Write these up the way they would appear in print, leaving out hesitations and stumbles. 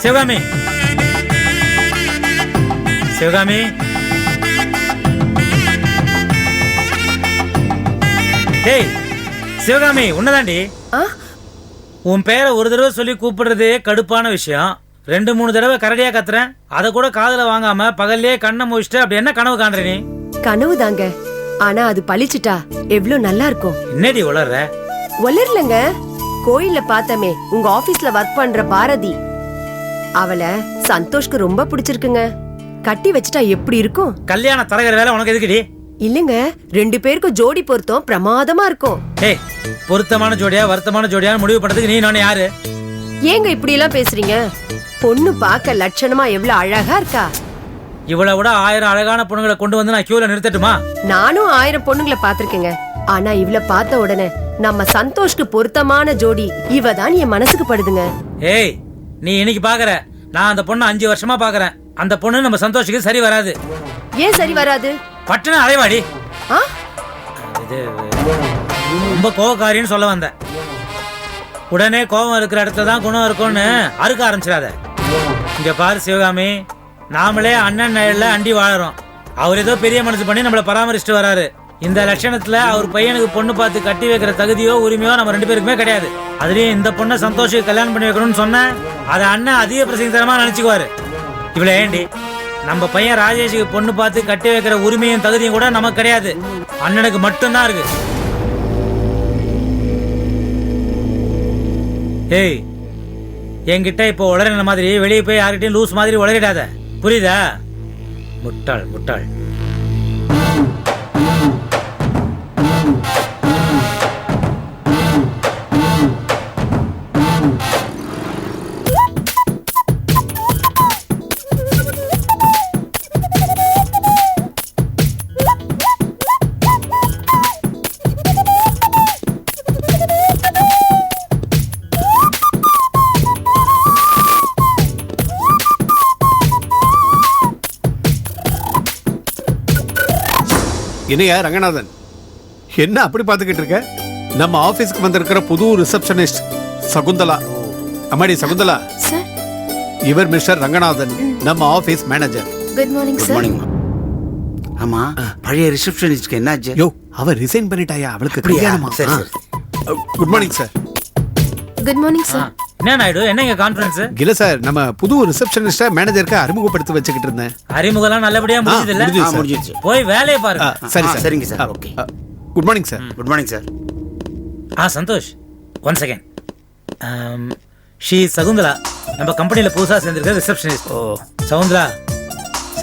சிவகாமி, சிவகாமி, டேய் சிவகாமி, உன்னதாண்டி. உன் பேரை ஒரு தடவை சொல்லி கூப்பிடுறதே கடுப்பான விஷயம். 2-3 தடவை கரடியா கத்துறேன், அதை கூட காதுல வாங்காம பகல்லே கண்ணை முடிச்சுட்டு அப்படி என்ன கனவு காண்ற நீ? கனவு தாங்க, ஆனா அது பழிச்சிட்டா எவ்வளவு நல்லா இருக்கும். என்னடி உளர்ற? உளரலங்க, கோயில்ல பார்த்தமே உங்க ஆபீஸ்ல ஒர்க் பண்ற பாரதி, அவளை சந்தோஷ்க்கு ரொம்ப பிடிச்சிருக்குங்க. கட்டி வச்சுட்டா எப்படி இருக்கும்? கல்யாண தரகர் வேலை உனக்கு எதுக்குடி? இல்லங்க, 2 பேருக்கும் ஜோடி பொருத்தம் பிரமாதமா இருக்கும். ஏய், பொருத்தமான ஜோடியா வருத்தமான ஜோடியா முடிவு பண்றதுக்கு நீ நானே யாரு? ஏங்க இப்படி எல்லாம் பேசுறீங்க? பொண்ணு பார்க்க லட்சணமா எவ்வளவு அழகா இருக்கா. இவ்வளவு விட 1000 அழகான பொண்ணுங்களை கொண்டு வந்து நான் கியூல நிறுத்தட்டுமா? நானும் 1000 பொண்ணுங்களை பாத்திருக்கேங்க. ஆனா இவள பார்த்த உடனே நம்ம சந்தோஷ்க்கு பொருத்தமான ஜோடி இவதான் என் மனசுக்கு படுதுங்க. ஏய், நீ இன்னைக்கு பாக்குற, நான் அந்த பொண்ணை 5 வருஷமா பாக்குறேன். அந்த பொண்ணு நம்ம சந்தோஷத்துக்கு சரி வராது. ஏன் சரி வராது? பட்டுன அலைவாடி. இது ரொம்ப கோவக்காரின்னு சொல்ல வந்த. உடனே கோவம் இருக்கிற இடத்துல தான் குணம் இருக்கும்னு அறுக்க ஆரம்பிச்சிடாத. இங்க பாரு சிவகாமி, நாமளே அண்ணன் நயல்ல அண்டி வாழறோம். அவர் ஏதோ பெரிய மனசு பண்ணி நம்மளை பராமரிச்சுட்டு வராரு. இந்த லட்சணத்துல அவர் பையனுக்கு பொண்ணு பார்த்து கட்டி வைக்கிற தகுதியோ உரிமையோ நம்ம 2 பேருக்குமே கிடையாது. அதுலயும் இந்த பொண்ணை சந்தோஷத்துக்கு கல்யாணம் பண்ணி வைக்கணும்னு சொன்ன அதை அண்ணன் அதிக பிரசங்கரமா நினைச்சுக்குவாரு. இவ்வளவு ஏண்டி, நம்ம பையன் ராஜேஷுக்கு பொண்ணு பார்த்து கட்டி வைக்கிற உரிமையும் தகுதியும் கூட நமக்கு கிடையாது, அண்ணனுக்கு மட்டும்தான் இருக்கு. ஏய், என்கிட்ட இப்போ உளறின மாதிரி வெளியே போய் யார்கிட்டையும் லூஸ் மாதிரி உளறிடாத, புரியுதா? முட்டாள் முட்டாள். என்னையா ரங்கநாதன், என்ன அப்படி பார்த்துக்கிட்டு இருக்க? நம்ம ஆபீஸ்க்கு வந்திருக்கிற புது ரிசப்ஷனிஸ்ட் சகுந்தலா. அம்மாடி சகுந்தலா, சார். இவர் மிஸ்டர் ரங்கநாதன், நம்ம office manager. Good morning sir. Good morning. ஆமா, பழைய ரிசப்ஷனிஸ்ட்க்கு என்னாச்சு? யோ, அவ ரிசைன் பண்ணிட்டாயா? அவளுக்கு கல்யாணமா? சரி சரி. Good morning sir. Good morning sir. என்ன நாயுடு, என்னங்க கான்ஃபரன்ஸ்? இல்ல சார், நம்ம புது ரிசப்ஷனிஸ்ட மேனேஜருக்கு அறிமுகப்படுத்தி வச்சுக்கிட்டு இருந்தேன். அறிமுகம் நல்லபடியா முடிஞ்சது இல்ல? முடிஞ்சிருச்சு. போய் வேலையை பாருங்க. சரி சார். சரிங்க sir. Okay. Good morning sir. Good morning sir. Santhosh, one second. She Shakuntala, நம்ம கம்பெனியில புதுசா சேர்ந்திருக்க ரிசப்ஷனிஸ்ட். ஓ சகுந்தலா,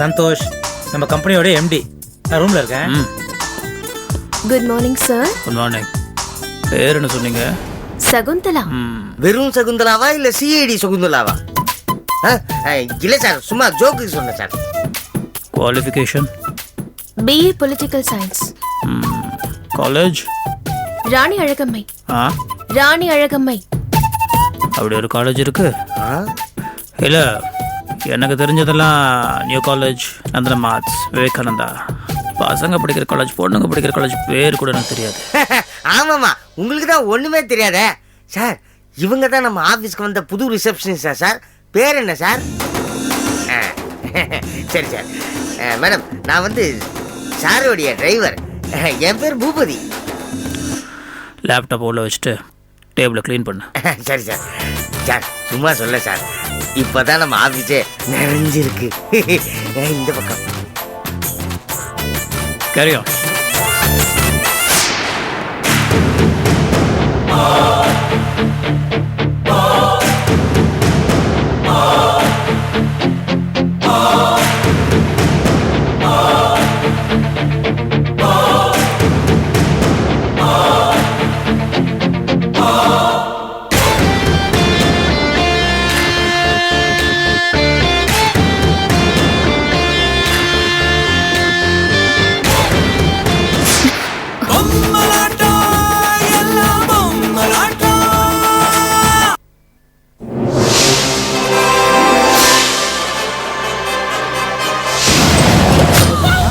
சந்தோஷ் நம்ம கம்பெனியோட எம்டி. நான் ரூம்ல இருக்கேன். Good morning sir. Good morning. பேர் என்ன சொன்னீங்க? சகுந்தலா. வெறும் சகுந்தலாவா இல்ல சிஐடி சகுந்தலாவா? இல்ல சார், சும்மா ஜோக்கு சொன்னேன் sir. Qualification? BA Political Science. College? Rani Alagammai. ஆ, ராணி அழகம்மை. அப்படி ஒரு காலேஜ் இருக்கு? இல்லை, எனக்கு தெரிஞ்சதெல்லாம் new college, Nandanam arts, Vivekananda. பசங்க படிக்கிற காலேஜ், பொண்ணுங்க படிக்கிற காலேஜ் பேர் கூட எனக்கு தெரியாது. ஆமாம்மா, உங்களுக்கு தான் ஒன்றுமே தெரியாதே சார். இவங்க தான் நம்ம ஆஃபீஸ்க்கு வந்த புது ரிசப்ஷனிஸ்டா சார். பேர் என்ன சார்? சரி சார். மேடம், நான் வந்து சாரோடைய டிரைவர். என் பேர் பூபதி. லேப்டாப் உள்ள வச்சுட்டு டேபிளை க்ளீன் பண்ணு. சரி சார். சார் சும்மா சொல்ல சார், இப்போ தான் நம்ம ஆஃபீஸே நிறைஞ்சிருக்கு. இந்த பக்கம் கேரி ஆன்.